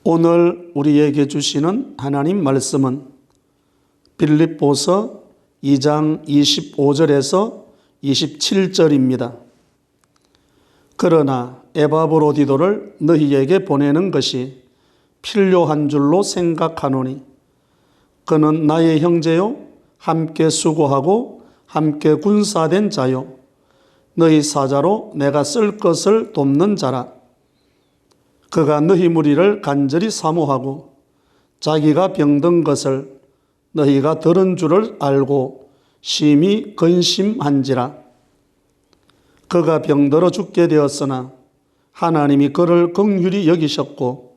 오늘 우리에게 주시는 하나님 말씀은 빌립보서 2장 25절에서 27절입니다. 그러나 에바브로디도를 너희에게 보내는 것이 필요한 줄로 생각하노니 그는 나의 형제요 함께 수고하고 함께 군사된 자요 너희 사자로 내가 쓸 것을 돕는 자라. 그가 너희 무리를 간절히 사모하고 자기가 병든 것을 너희가 들은 줄을 알고 심히 근심한지라. 그가 병들어 죽게 되었으나 하나님이 그를 긍휼히 여기셨고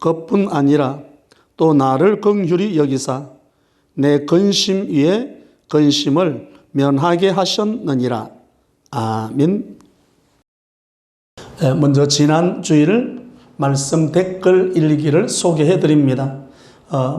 그뿐 아니라 또 나를 긍휼히 여기사 내 근심 위에 근심을 면하게 하셨느니라. 아멘. 먼저 지난 주일 말씀 댓글 일기를 소개해 드립니다.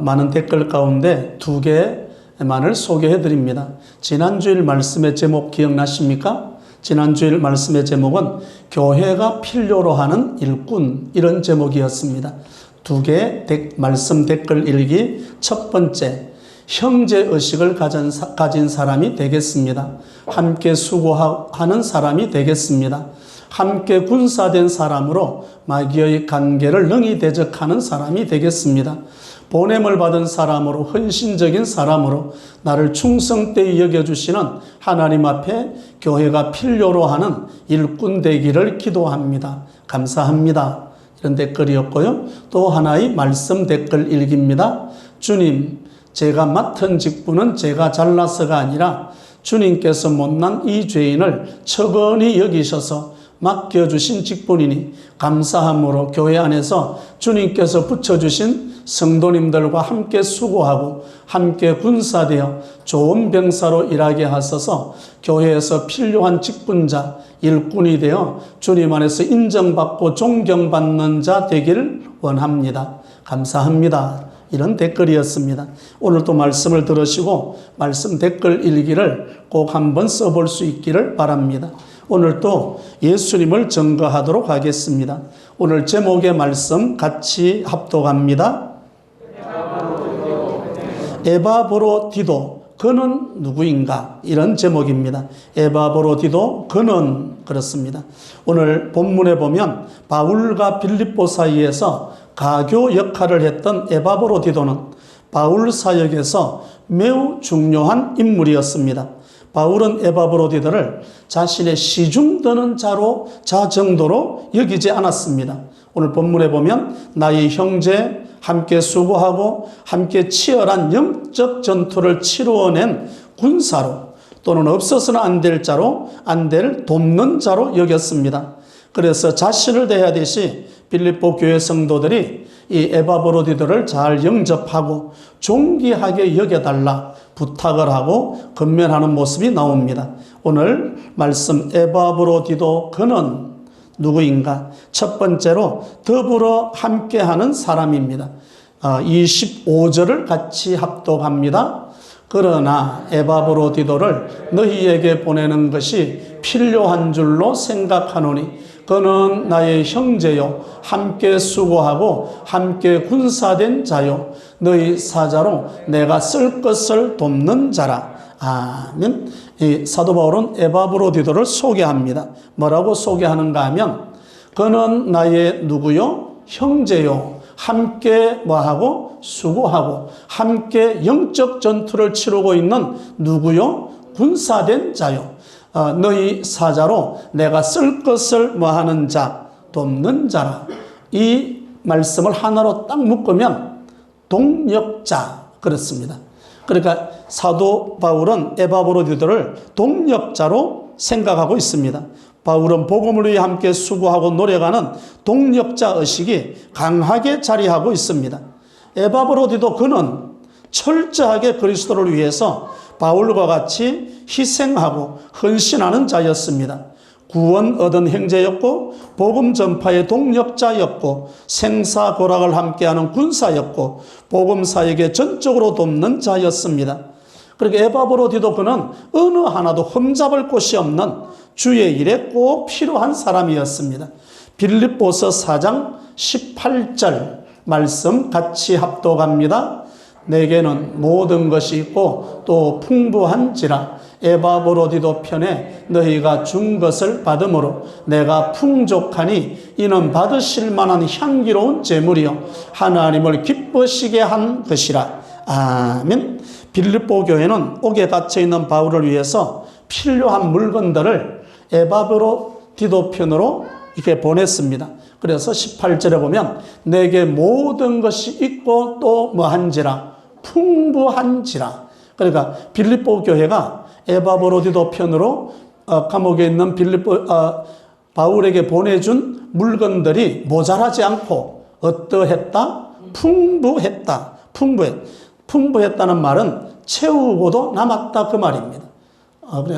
많은 댓글 가운데 2개만을 소개해 드립니다. 지난주일 말씀의 제목 기억나십니까? 지난주일 말씀의 제목은 교회가 필요로 하는 일꾼, 이런 제목이었습니다. 2개 말씀 댓글 일기. 첫 번째, 형제의식을 가진 사람이 되겠습니다. 함께 수고하는 사람이 되겠습니다. 함께 군사된 사람으로 마귀의 관계를 능히 대적하는 사람이 되겠습니다. 보냄을 받은 사람으로, 헌신적인 사람으로 나를 충성되이 여겨주시는 하나님 앞에 교회가 필요로 하는 일꾼 되기를 기도합니다. 감사합니다. 이런 댓글이었고요. 또 하나의 말씀 댓글 일기입니다. 주님, 제가 맡은 직분은 제가 잘나서가 아니라 주님께서 못난 이 죄인을 처근히 여기셔서 맡겨주신 직분이니 감사함으로 교회 안에서 주님께서 붙여주신 성도님들과 함께 수고하고 함께 군사되어 좋은 병사로 일하게 하셔서 교회에서 필요한 직분자, 일꾼이 되어 주님 안에서 인정받고 존경받는 자 되기를 원합니다. 감사합니다. 이런 댓글이었습니다. 오늘 또 말씀을 들으시고 말씀 댓글 일기를 꼭 한번 써볼 수 있기를 바랍니다. 오늘 또 예수님을 증거하도록 하겠습니다. 오늘 제목의 말씀 같이 합독합니다. 에바브로디도 그는 누구인가? 이런 제목입니다. 에바브로디도 그는 그렇습니다. 오늘 본문에 보면 바울과 빌립보 사이에서 가교 역할을 했던 에바브로디도는 바울 사역에서 매우 중요한 인물이었습니다. 바울은 에바브로디도를 자신의 시중드는 자 정도로 여기지 않았습니다. 오늘 본문에 보면 나의 형제, 함께 수고하고 함께 치열한 영적 전투를 치루어낸 군사로, 또는 없어서는 안 될 자로, 안 될 돕는 자로 여겼습니다. 그래서 자신을 대하듯이 빌립보 교회 성도들이 이 에바브로디도를 잘 영접하고 존귀하게 여겨달라 부탁을 하고 건면하는 모습이 나옵니다. 오늘 말씀 에바브로디도 그는 누구인가? 첫 번째로 더불어 함께하는 사람입니다. 25절을 같이 합독합니다. 그러나 에바브로디도를 너희에게 보내는 것이 필요한 줄로 생각하노니 그는 나의 형제요 함께 수고하고 함께 군사된 자요 너희 사자로 내가 쓸 것을 돕는 자라. 아멘. 이 사도 바울은 에바브로디도를 소개합니다. 뭐라고 소개하는가 하면 그는 나의 누구요? 형제요. 함께 뭐하고? 수고하고 함께 영적 전투를 치르고 있는 누구요? 군사된 자요. 너희 사자로 내가 쓸 것을 뭐하는 자? 돕는 자라. 이 말씀을 하나로 딱 묶으면 동력자 그렇습니다. 그러니까 사도 바울은 에바브로디도를 동력자로 생각하고 있습니다. 바울은 복음을 위해 함께 수고하고 노력하는 동력자 의식이 강하게 자리하고 있습니다. 에바브로디도 그는 철저하게 그리스도를 위해서 바울과 같이 희생하고 헌신하는 자였습니다. 구원 얻은 형제였고 복음 전파의 동력자였고 생사고락을 함께하는 군사였고 복음 사역에 전적으로 돕는 자였습니다. 그러니까 에바브로디도 그는 어느 하나도 흠잡을 곳이 없는 주의 일에 꼭 필요한 사람이었습니다. 빌립보서 4장 18절 말씀 같이 합독합니다. 내게는 모든 것이 있고 또 풍부한지라. 에바브로디도 편에 너희가 준 것을 받음으로 내가 풍족하니 이는 받으실 만한 향기로운 제물이요 하나님을 기쁘시게 한 것이라. 아멘. 빌립보 교회는 옥에 갇혀 있는 바울을 위해서 필요한 물건들을 에바브로디도 편으로 이렇게 보냈습니다. 그래서 18절에 보면 내게 모든 것이 있고 또 뭐한지라, 풍부한지라. 그러니까 빌립보 교회가 에바브로디도 편으로 감옥에 있는 바울에게 보내준 물건들이 모자라지 않고 어떠했다? 풍부했다. 풍부했다는 말은 채우고도 남았다 그 말입니다.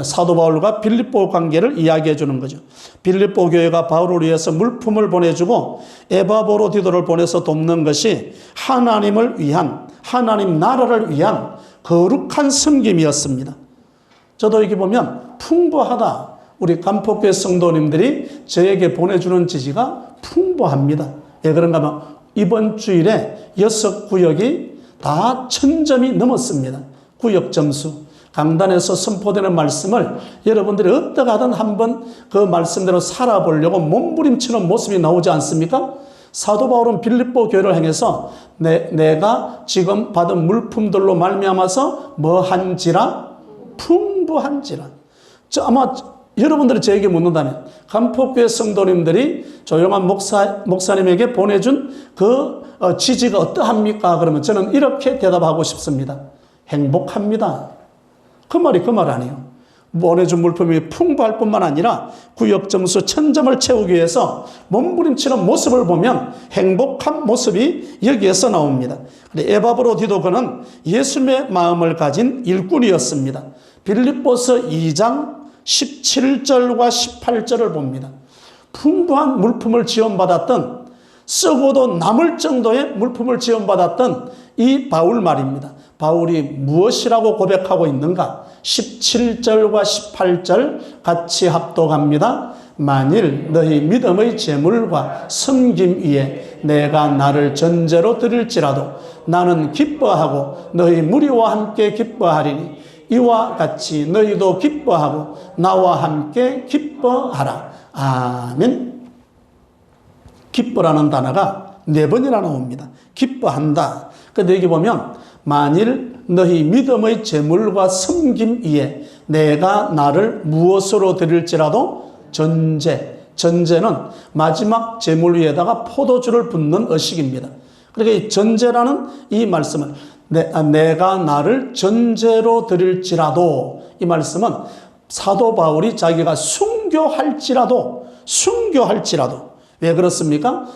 사도 바울과 빌립보 관계를 이야기해 주는 거죠. 빌립보 교회가 바울을 위해서 물품을 보내주고 에바브로디도를 보내서 돕는 것이 하나님을 위한, 하나님 나라를 위한 거룩한 섬김이었습니다. 저도 여기 보면 풍부하다. 우리 간폭교회 성도님들이 저에게 보내주는 지지가 풍부합니다. 왜 그런가 하면 이번 주일에 6구역이 다 1000점이 넘었습니다. 구역 점수. 강단에서 선포되는 말씀을 여러분들이 어떻게 하든 한번 그 말씀대로 살아보려고 몸부림치는 모습이 나오지 않습니까? 사도 바울은 빌립보 교회를 향해서 내가 지금 받은 물품들로 말미암아서 뭐한지라? 풍부한지라. 아마 여러분들이 저에게 묻는다면 간폭교회 성도님들이 조용한 목사님에게 보내준 그 지지가 어떠합니까? 그러면 저는 이렇게 대답하고 싶습니다. 행복합니다. 그 말이 그 말 아니에요. 보내준 물품이 풍부할 뿐만 아니라 구역 점수 1000점을 채우기 위해서 몸부림치는 모습을 보면 행복한 모습이 여기에서 나옵니다. 에바브로디도 그는 예수님의 마음을 가진 일꾼이었습니다. 빌립보서 2장 17절과 18절을 봅니다. 풍부한 물품을 지원받았던, 쓰고도 남을 정도의 물품을 지원받았던 이 바울 말입니다. 바울이 무엇이라고 고백하고 있는가? 17절과 18절 같이 합독합니다. 만일 너희 믿음의 제물과 섬김 위에 내가 나를 전제로 드릴지라도 나는 기뻐하고 너희 무리와 함께 기뻐하리니 이와 같이 너희도 기뻐하고 나와 함께 기뻐하라. 아멘. 기뻐라는 단어가 4번이나 나옵니다. 기뻐한다. 근데 여기 보면 만일 너희 믿음의 제물과 섬김 위에 내가 나를 무엇으로 드릴지라도 전제는 마지막 제물 위에다가 포도주를 붓는 의식입니다. 그러니까 이 전제라는 이 말씀을 내가 나를 전제로 드릴지라도, 이 말씀은 사도 바울이 자기가 순교할지라도 왜 그렇습니까?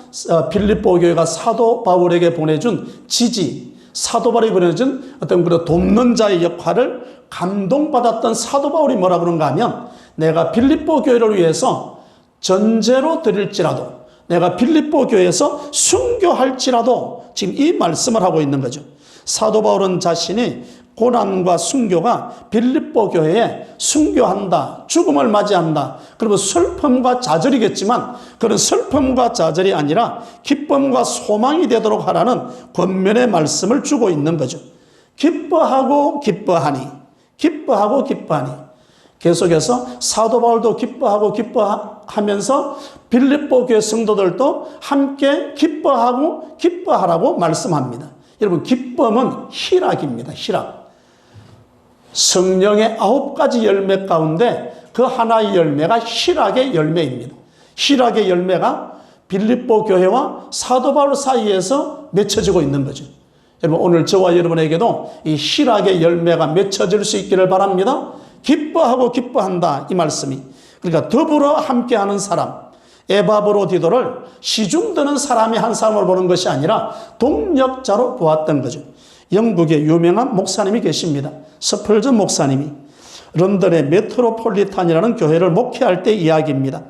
빌립보 교회가 사도 바울에게 보내준 지지, 사도 바울이 보내준 어떤 그런 돕는 자의 역할을 감동받았던 사도 바울이 뭐라 그런가 하면 내가 빌립보 교회를 위해서 전제로 드릴지라도, 내가 빌립보 교회에서 순교할지라도, 지금 이 말씀을 하고 있는 거죠. 사도 바울은 자신이 고난과 순교가 빌립보 교회에 순교한다, 죽음을 맞이한다, 그리고 슬픔과 좌절이겠지만 그런 슬픔과 좌절이 아니라 기쁨과 소망이 되도록 하라는 권면의 말씀을 주고 있는 거죠. 기뻐하고 기뻐하니. 계속해서 사도 바울도 기뻐하면서 빌립보 교회 성도들도 함께 기뻐하라고 말씀합니다. 여러분, 기쁨은 희락입니다. 희락. 성령의 9가지 열매 가운데 그 하나의 열매가 희락의 열매입니다. 희락의 열매가 빌립보 교회와 사도 바울 사이에서 맺혀지고 있는 거죠. 여러분, 오늘 저와 여러분에게도 이 희락의 열매가 맺혀질 수 있기를 바랍니다. 기뻐하고 기뻐한다, 이 말씀이. 그러니까 더불어 함께하는 사람, 에바브로디도를 시중드는 사람이 한 사람을 보는 것이 아니라 동력자로 보았던 거죠. 영국의 유명한 목사님이 계십니다. 스펄전 목사님이 런던의 메트로폴리탄이라는 교회를 목회할 때 이야기입니다.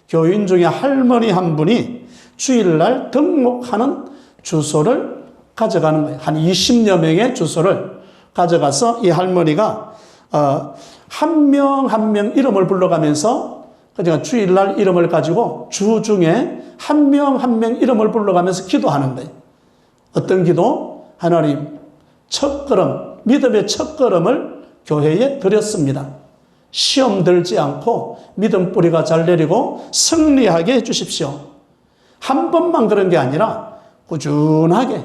교인 중에 할머니 한 분이 주일날 등록하는 주소를 가져가는 거예요. 한 20여 명의 주소를 가져가서 이 할머니가 한 명 한 명 이름을 불러가면서, 그러니까 주일날 이름을 가지고 주 중에 한 명 한 명 이름을 불러가면서 기도하는 거예요. 어떤 기도? 하나님, 첫걸음, 믿음의 첫걸음을 교회에 드렸습니다. 시험 들지 않고 믿음 뿌리가 잘 내리고 승리하게 해주십시오. 한 번만 그런 게 아니라 꾸준하게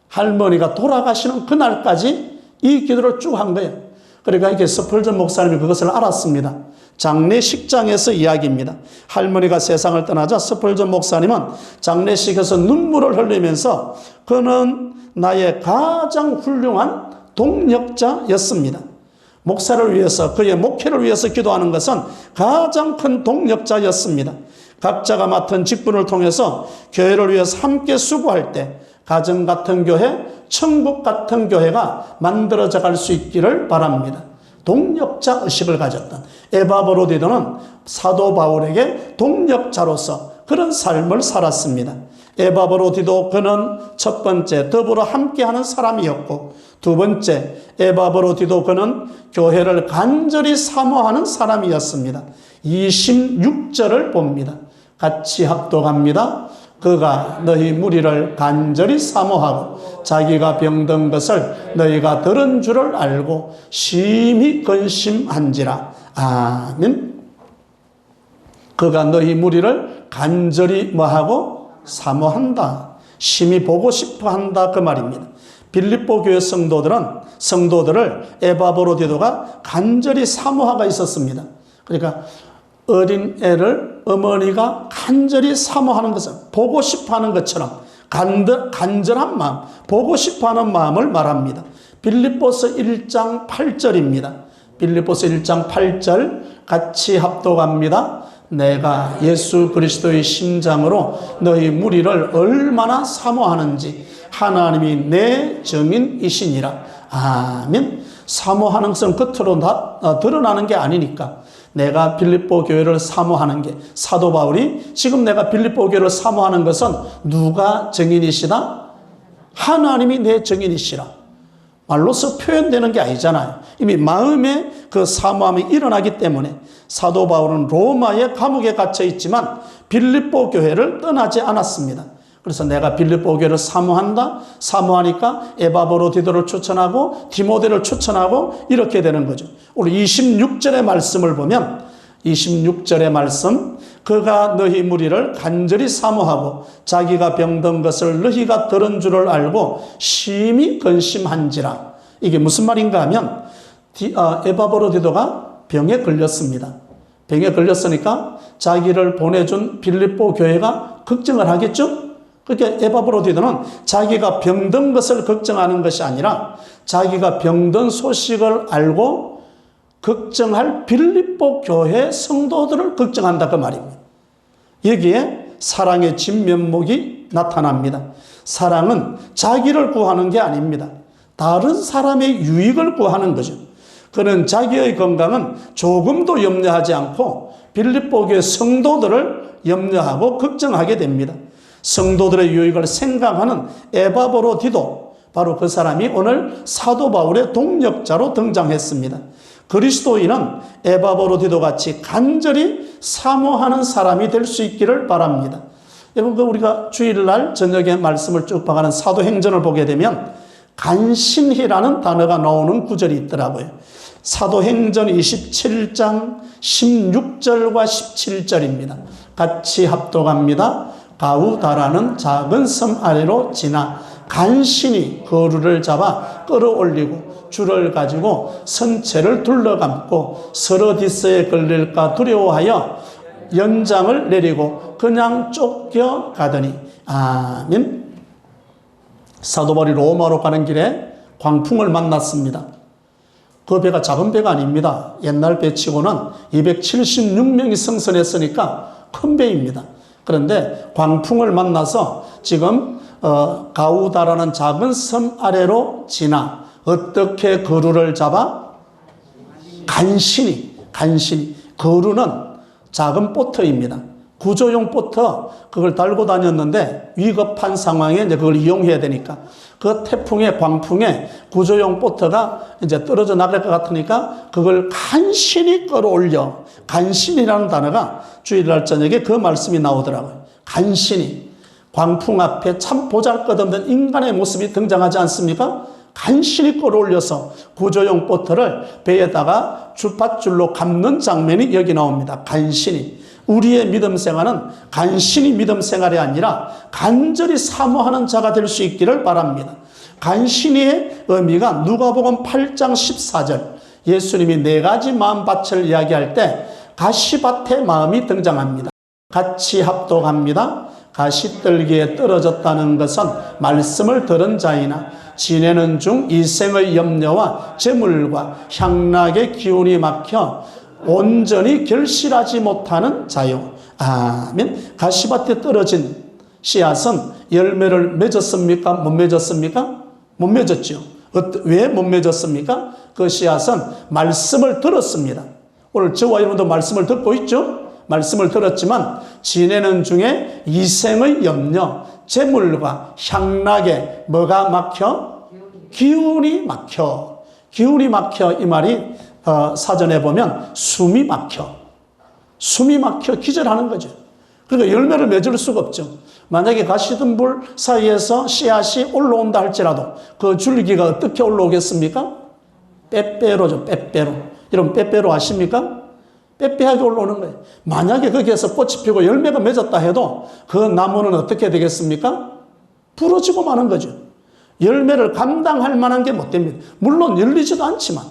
할머니가 돌아가시는 그날까지 이 기도를 쭉 한 거예요. 그러니까 이게 스펄전 목사님이 그것을 알았습니다. 장례식장에서 이야기입니다. 할머니가 세상을 떠나자 스펄전 목사님은 장례식에서 눈물을 흘리면서 그는 나의 가장 훌륭한 동력자였습니다. 목사를 위해서, 그의 목회를 위해서 기도하는 것은 가장 큰 동력자였습니다. 각자가 맡은 직분을 통해서 교회를 위해서 함께 수고할 때 가정 같은 교회, 천국 같은 교회가 만들어져 갈 수 있기를 바랍니다. 동력자 의식을 가졌던 에바브로디도는 사도 바울에게 동력자로서 그런 삶을 살았습니다. 에바브로디도 그는 첫 번째 더불어 함께하는 사람이었고, 두 번째 에바브로디도 그는 교회를 간절히 사모하는 사람이었습니다. 26절을 봅니다. 같이 합독합니다. 그가 너희 무리를 간절히 사모하고 자기가 병든 것을 너희가 들은 줄을 알고 심히 근심한지라. 아멘. 그가 너희 무리를 간절히 뭐하고? 사모한다. 심히 보고 싶어한다, 그 말입니다. 빌립보 교회 성도들을 에바브로디도가 간절히 사모하고 있었습니다. 그러니까 어린 애를 어머니가 간절히 사모하는 것을 보고 싶어하는 것처럼 간절한 마음, 보고 싶어하는 마음을 말합니다. 빌립보서 1장 8절입니다. 빌립보서 1장 8절 같이 합독합니다. 내가 예수 그리스도의 심장으로 너희 무리를 얼마나 사모하는지 하나님이 내 증인이시니라. 아멘. 사모하는 것은 겉으로 드러나는 게 아니니까 내가 빌립보 교회를 사모하는 게, 사도 바울이 지금 내가 빌립보 교회를 사모하는 것은 누가 증인이시다? 하나님이 내 증인이시라. 말로서 표현되는 게 아니잖아요. 이미 마음에 그 사모함이 일어나기 때문에 사도 바울은 로마의 감옥에 갇혀 있지만 빌립보 교회를 떠나지 않았습니다. 그래서 내가 빌립보 교회를 사모한다. 사모하니까 에바브로디도를 추천하고 디모데를 추천하고 이렇게 되는 거죠. 오늘 26절의 말씀을 보면 26절의 말씀, 그가 너희 무리를 간절히 사모하고 자기가 병든 것을 너희가 들은 줄을 알고 심히 근심한지라. 이게 무슨 말인가 하면 에바브로디도가 병에 걸렸습니다. 병에 걸렸으니까 자기를 보내준 빌립보 교회가 걱정을 하겠죠? 그러니까 에바브로디도는 자기가 병든 것을 걱정하는 것이 아니라 자기가 병든 소식을 알고 걱정할 빌립보 교회 성도들을 걱정한다, 그 말입니다. 여기에 사랑의 진면목이 나타납니다. 사랑은 자기를 구하는 게 아닙니다. 다른 사람의 유익을 구하는 거죠. 그는 자기의 건강은 조금도 염려하지 않고 빌립보 교회 성도들을 염려하고 걱정하게 됩니다. 성도들의 유익을 생각하는 에바브로디도, 바로 그 사람이 오늘 사도 바울의 동력자로 등장했습니다. 그리스도인은 에바브로디도 같이 간절히 사모하는 사람이 될 수 있기를 바랍니다. 여러분, 우리가 주일날 저녁에 말씀을 쭉 봐가는 사도행전을 보게 되면 간신히라는 단어가 나오는 구절이 있더라고요. 사도행전 27장 16절과 17절입니다. 같이 합독합니다. 가우다라는 작은 섬 아래로 지나 간신히 거루를 잡아 끌어올리고 줄을 가지고 선체를 둘러감고 서러디스에 걸릴까 두려워하여 연장을 내리고 그냥 쫓겨가더니. 아멘. 사도 바울이 로마로 가는 길에 광풍을 만났습니다. 그 배가 작은 배가 아닙니다. 옛날 배치고는 276명이 승선했으니까 큰 배입니다. 그런데 광풍을 만나서 지금 가우다라는 작은 섬 아래로 지나 어떻게 거루를 잡아? 간신히. 거루는 작은 보트입니다. 구조용 보트, 그걸 달고 다녔는데 위급한 상황에 이제 그걸 이용해야 되니까 그 태풍에, 광풍에 구조용 보트가 이제 떨어져 나갈 것 같으니까 그걸 간신히 끌어올려. 간신이라는 단어가 주일날 저녁에 그 말씀이 나오더라고요. 간신히. 광풍 앞에 참 보잘것없는 인간의 모습이 등장하지 않습니까? 간신히 끌어올려서 구조용 보트를 배에다가 밧줄로 감는 장면이 여기 나옵니다. 간신히. 우리의 믿음 생활은 간신히 믿음 생활이 아니라 간절히 사모하는 자가 될 수 있기를 바랍니다. 간신히의 의미가 누가복음 8장 14절, 예수님이 네 가지 마음밭을 이야기할 때 가시밭의 마음이 등장합니다. 같이 합독합니다. 가시떨기에 떨어졌다는 것은 말씀을 들은 자이나 지내는 중 일생의 염려와 재물과 향락의 기운이 막혀 온전히 결실하지 못하는 자요. 아멘. 가시밭에 떨어진 씨앗은 열매를 맺었습니까? 못 맺었습니까? 못 맺었죠. 왜 못 맺었습니까? 그 씨앗은 말씀을 들었습니다. 오늘 저와 여러분도 말씀을 듣고 있죠? 말씀을 들었지만 지내는 중에 이생의 염려, 재물과 향락에 뭐가 막혀? 기운이 막혀. 기운이 막혀. 이 말이 사전에 보면 숨이 막혀. 숨이 막혀 기절하는 거죠. 그러니까 열매를 맺을 수가 없죠. 만약에 가시덤불 사이에서 씨앗이 올라온다 할지라도 그 줄기가 어떻게 올라오겠습니까? 빼빼로죠. 빼빼로. 여러분 빼빼로 아십니까? 빼빼하게 올라오는 거예요. 만약에 거기에서 꽃이 피고 열매가 맺었다 해도 그 나무는 어떻게 되겠습니까? 부러지고 마는 거죠. 열매를 감당할 만한 게 못 됩니다. 물론 열리지도 않지만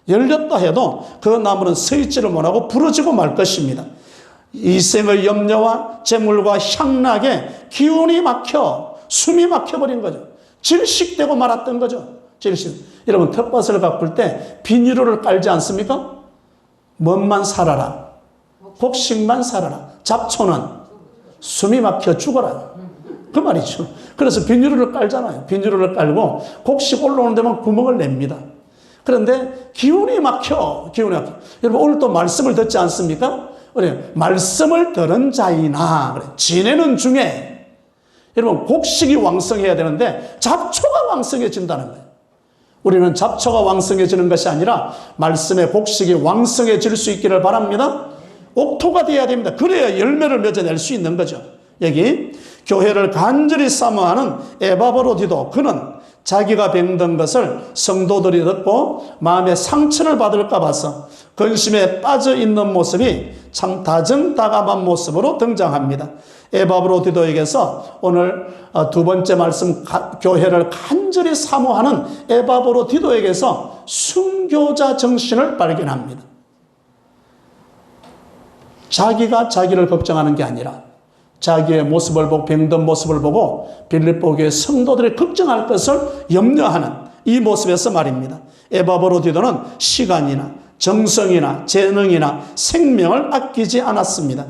열렸다 해도 그 나무는 서 있지를 못하고 부러지고 말 것입니다. 이생의 염려와 재물과 향락에 기운이 막혀 숨이 막혀버린 거죠. 질식되고 말았던 거죠. 질식. 여러분 텃밭을 가꿀 때 비닐을 깔지 않습니까? 뭔만 살아라. 곡식만 살아라. 잡초는 숨이 막혀 죽어라. 그 말이죠. 그래서 비닐을 깔잖아요. 비닐을 깔고 곡식 올라오는 데만 구멍을 냅니다. 그런데 기운이 막혀. 기운이 막혀. 여러분 오늘 또 말씀을 듣지 않습니까? 그래, 말씀을 들은 자이나 그래, 지내는 중에 여러분 곡식이 왕성해야 되는데 잡초가 왕성해진다는 거예요. 우리는 잡초가 왕성해지는 것이 아니라 말씀의 곡식이 왕성해질 수 있기를 바랍니다. 옥토가 되어야 됩니다. 그래야 열매를 맺어낼 수 있는 거죠. 여기 교회를 간절히 사모하는 에바브로디도 그는 자기가 병든 것을 성도들이 듣고 마음에 상처를 받을까 봐서 근심에 빠져 있는 모습이 참 다정다감한 모습으로 등장합니다. 에바브로디도에게서 오늘 두 번째 말씀 교회를 간절히 사모하는 에바브로디도에게서 순교자 정신을 발견합니다. 자기가 자기를 걱정하는 게 아니라 자기의 모습을 보고 병든 모습을 보고 빌립보 교회 성도들이 걱정할 것을 염려하는 이 모습에서 말입니다. 에바브로디도는 시간이나 정성이나 재능이나 생명을 아끼지 않았습니다.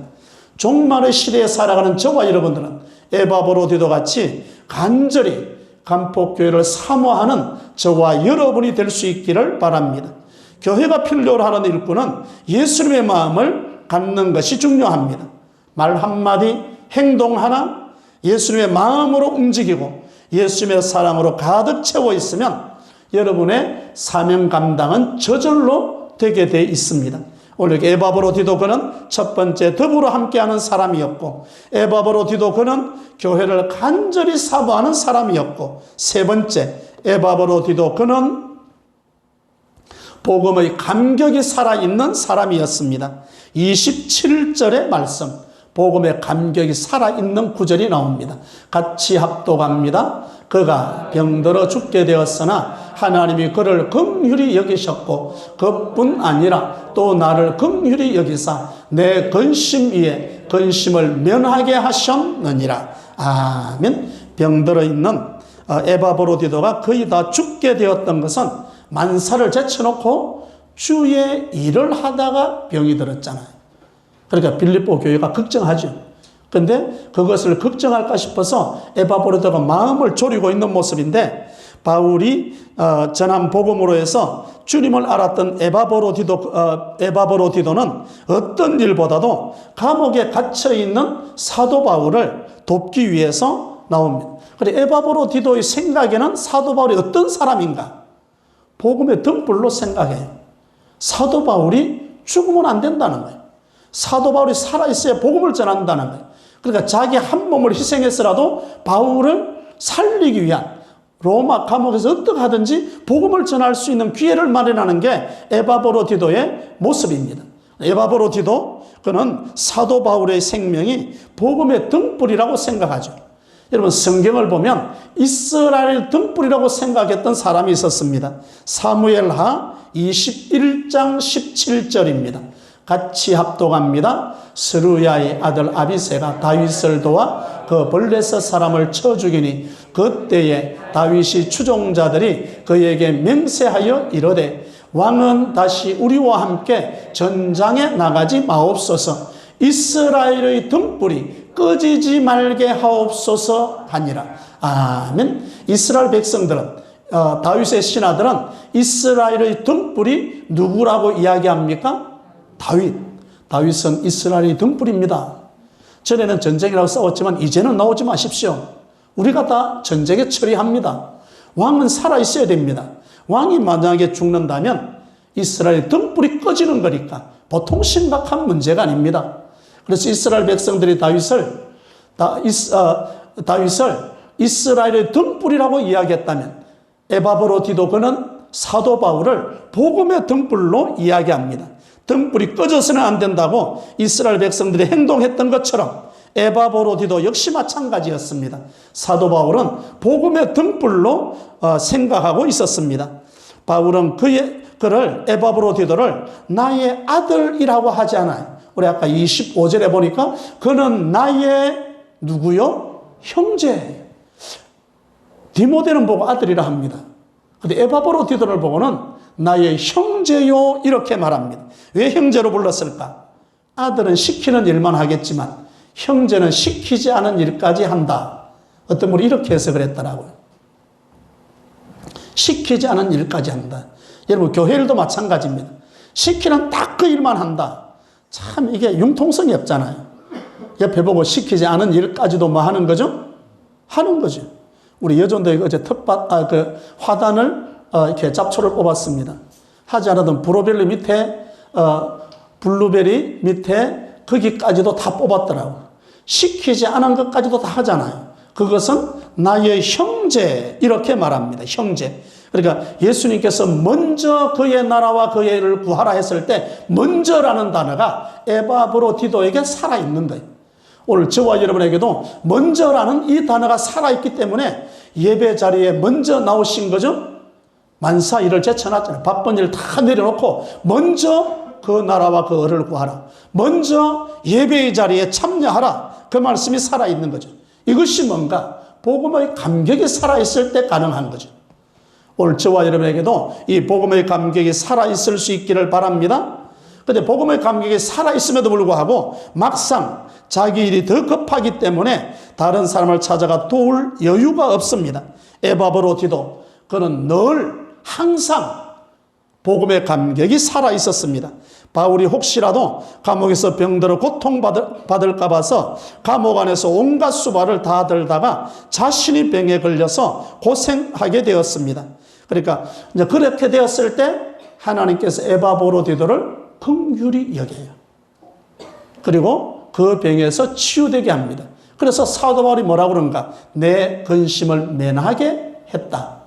종말의 시대에 살아가는 저와 여러분들은 에바브로디도 같이 간절히 간폭교회를 사모하는 저와 여러분이 될 수 있기를 바랍니다. 교회가 필요로 하는 일꾼은 예수님의 마음을 갖는 것이 중요합니다. 말 한마디, 행동 하나 예수님의 마음으로 움직이고 예수님의 사랑으로 가득 채워 있으면 여러분의 사명 감당은 저절로 되게 돼 있습니다. 오늘 에바브로디도 그는 첫 번째 더불어 함께하는 사람이었고 에바브로디도 그는 교회를 간절히 사모하는 사람이었고 세 번째 에바브로디도 그는 복음의 감격이 살아있는 사람이었습니다. 27절의 말씀 복음의 감격이 살아있는 구절이 나옵니다. 같이 합독합니다. 그가 병들어 죽게 되었으나 하나님이 그를 긍휼히 여기셨고 그뿐 아니라 또 나를 긍휼히 여기사 내 근심 위에 근심을 면하게 하셨느니라. 아멘. 병들어 있는 에바브로디도가 거의 다 죽게 되었던 것은 만사를 제쳐놓고 주의 일을 하다가 병이 들었잖아요. 그러니까 빌립보 교회가 걱정하죠. 근데 그것을 걱정할까 싶어서 에바브로디도가 마음을 졸이고 있는 모습인데 바울이 전한 복음으로 해서 주님을 알았던 에바브로디도는 어떤 일보다도 감옥에 갇혀있는 사도 바울을 돕기 위해서 나옵니다. 그래 에바브로디도의 생각에는 사도 바울이 어떤 사람인가? 복음의 등불로 생각해요. 사도 바울이 죽으면 안 된다는 거예요. 사도 바울이 살아있어야 복음을 전한다는 거예요. 그러니까 자기 한 몸을 희생해서라도 바울을 살리기 위한 로마 감옥에서 어떻게 하든지 복음을 전할 수 있는 기회를 마련하는 게 에바브로디도의 모습입니다. 에바브로디도 그는 사도 바울의 생명이 복음의 등불이라고 생각하죠. 여러분 성경을 보면 이스라엘 등불이라고 생각했던 사람이 있었습니다. 사무엘하 21장 17절입니다. 같이 합독합니다. 스루야의 아들 아비새가 다윗을 도와 그 블레셋 사람을 쳐 죽이니 그때에 다윗이 추종자들이 그에게 맹세하여 이르되 왕은 다시 우리와 함께 전장에 나가지 마옵소서. 이스라엘의 등불이 꺼지지 말게 하옵소서 하니라. 아멘. 이스라엘 백성들은 다윗의 신하들은 이스라엘의 등불이 누구라고 이야기합니까? 다윗은 이스라엘의 등불입니다. 전에는 전쟁이라고 싸웠지만 이제는 나오지 마십시오. 우리가 다 전쟁에 처리합니다. 왕은 살아있어야 됩니다. 왕이 만약에 죽는다면 이스라엘 등불이 꺼지는 거니까 보통 심각한 문제가 아닙니다. 그래서 이스라엘 백성들이 다윗을 이스라엘의 등불이라고 이야기했다면 에바브로디도 그는 사도 바울을 복음의 등불로 이야기합니다. 등불이 꺼져서는 안 된다고 이스라엘 백성들이 행동했던 것처럼 에바브로디도 역시 마찬가지였습니다. 사도 바울은 복음의 등불로 생각하고 있었습니다. 바울은 그를 에바브로디도를 나의 아들이라고 하지 않아요. 우리 아까 25절에 보니까 그는 나의 누구요? 형제. 디모데는 보고 아들이라 합니다. 근데 에바브로디도를 보고는 나의 형제요 이렇게 말합니다. 왜 형제로 불렀을까? 아들은 시키는 일만 하겠지만 형제는 시키지 않은 일까지 한다. 어떤 분이 이렇게 해석을 했더라고요. 시키지 않은 일까지 한다. 여러분 교회 일도 마찬가지입니다. 시키는 딱 그 일만 한다. 참 이게 융통성이 없잖아요. 옆에 보고 시키지 않은 일까지도 뭐 하는 거죠? 하는 거죠. 우리 여전도 어제 화단을 이렇게 잡초를 뽑았습니다. 하지 않았던 브로벨리 밑에 블루베리 밑에 거기까지도 다 뽑았더라고요. 시키지 않은 것까지도 다 하잖아요. 그것은 나의 형제 이렇게 말합니다. 형제. 그러니까 예수님께서 먼저 그의 나라와 그의 일을 구하라 했을 때 먼저라는 단어가 에바브로디도에게 살아있는 거예요. 오늘 저와 여러분에게도 먼저라는 이 단어가 살아있기 때문에 예배 자리에 먼저 나오신 거죠. 만사 일을 제쳐놨잖아요. 바쁜 일 다 내려놓고 먼저 그 나라와 그 을을 구하라. 먼저 예배의 자리에 참여하라. 그 말씀이 살아있는 거죠. 이것이 뭔가 복음의 감격이 살아있을 때 가능한 거죠. 오늘 저와 여러분에게도 이 복음의 감격이 살아있을 수 있기를 바랍니다. 그런데 복음의 감격이 살아있음에도 불구하고 막상 자기 일이 더 급하기 때문에 다른 사람을 찾아가 도울 여유가 없습니다. 에바브로디도 그는 늘 항상 복음의 감격이 살아있었습니다. 바울이 혹시라도 감옥에서 병들어 고통받을까 봐서 감옥 안에서 온갖 수발을 다 들다가 자신이 병에 걸려서 고생하게 되었습니다. 그러니까 이제 그렇게 되었을 때 하나님께서 에바브로디도를 긍휼히 여겨요. 그리고 그 병에서 치유되게 합니다. 그래서 사도 바울이 뭐라고 그런가? 내 근심을 면하게 했다.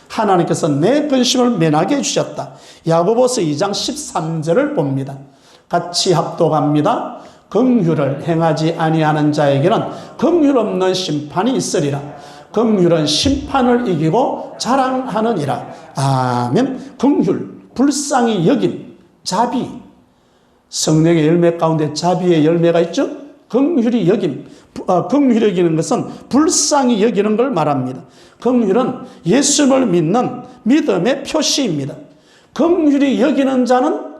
하나님께서 내 근심을 면하게 해주셨다. 야고보서 2장 13절을 봅니다. 같이 합독합니다. 긍휼을 행하지 아니하는 자에게는 긍휼 없는 심판이 있으리라. 긍휼은 심판을 이기고 자랑하느니라. 아멘. 긍휼, 불쌍히 여김, 자비. 성령의 열매 가운데 자비의 열매가 있죠. 긍휼히 여김. 긍휼히 여기는 것은 불쌍히 여기는 걸 말합니다. 긍휼은 예수를 믿는 믿음의 표시입니다. 긍휼히 여기는 자는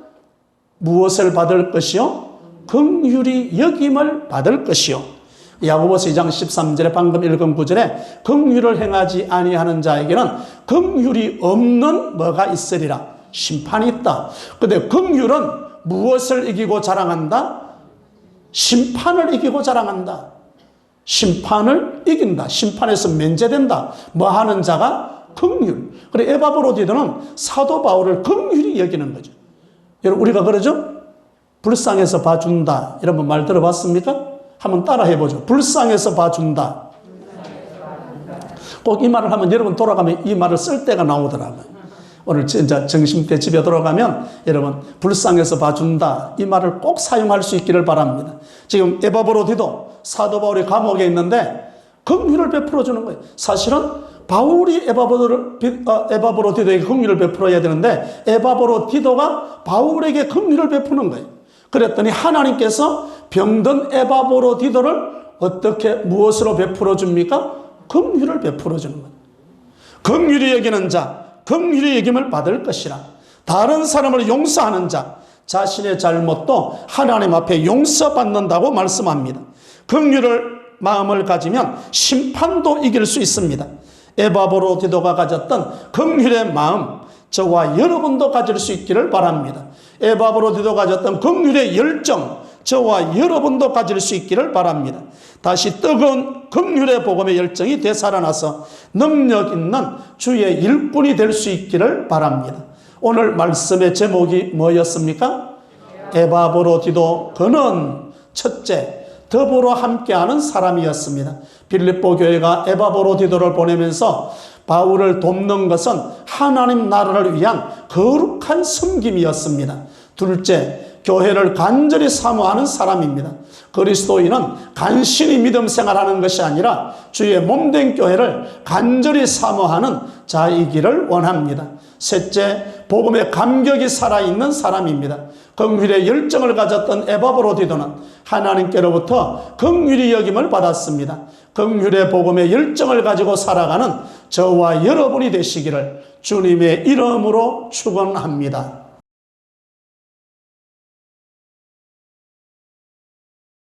무엇을 받을 것이요? 긍휼히 여김을 받을 것이요. 야고보서 2장 13절에 방금 읽은 구절에 긍휼을 행하지 아니하는 자에게는 긍휼이 없는 뭐가 있으리라. 심판이 있다. 그런데 긍휼은 무엇을 이기고 자랑한다? 심판을 이기고 자랑한다. 심판을 이긴다. 심판에서 면제된다. 뭐 하는 자가? 긍휼. 그래 에바브로디도는 사도 바울을 긍휼히 여기는 거죠. 여러분 우리가 그러죠? 불쌍해서 봐준다. 이런 말 들어봤습니까? 한번 따라 해보죠. 불쌍해서 봐준다. 꼭 이 말을 하면 여러분 돌아가면 이 말을 쓸 때가 나오더라고요. 오늘 진짜 점심때 집에 돌아가면 여러분 불쌍해서 봐준다. 이 말을 꼭 사용할 수 있기를 바랍니다. 지금 에바브로디도 사도 바울이 감옥에 있는데 긍휼을 베풀어 주는 거예요. 사실은 바울이 에바브로디도에게 긍휼을 베풀어야 되는데 에바브로디도가 바울에게 긍휼을 베푸는 거예요. 그랬더니 하나님께서 병든 에바브로디도를 어떻게 무엇으로 베풀어 줍니까? 긍휼을 베풀어 주는 거예요. 긍휼히 여기는 자 긍휼히 여김을 받을 것이라. 다른 사람을 용서하는 자 자신의 잘못도 하나님 앞에 용서받는다고 말씀합니다. 긍휼을 마음을 가지면 심판도 이길 수 있습니다. 에바브로디도가 가졌던 긍휼의 마음 저와 여러분도 가질 수 있기를 바랍니다. 에바브로디도가 가졌던 긍휼의 열정 저와 여러분도 가질 수 있기를 바랍니다. 다시 뜨거운 긍휼의 복음의 열정이 되살아나서 능력 있는 주의 일꾼이 될 수 있기를 바랍니다. 오늘 말씀의 제목이 뭐였습니까? 에바브로디도 그는 첫째 더불어 함께하는 사람이었습니다. 빌립보 교회가 에바브로디도를 보내면서 바울을 돕는 것은 하나님 나라를 위한 거룩한 섬김이었습니다. 둘째, 교회를 간절히 사모하는 사람입니다. 그리스도인은 간신히 믿음 생활하는 것이 아니라 주의 몸된 교회를 간절히 사모하는 자이기를 원합니다. 셋째, 복음의 감격이 살아있는 사람입니다. 긍휼의 열정을 가졌던 에바브로디도는 하나님께로부터 긍휼히 여김을 받았습니다. 긍휼의 복음의 열정을 가지고 살아가는 저와 여러분이 되시기를 주님의 이름으로 축원합니다.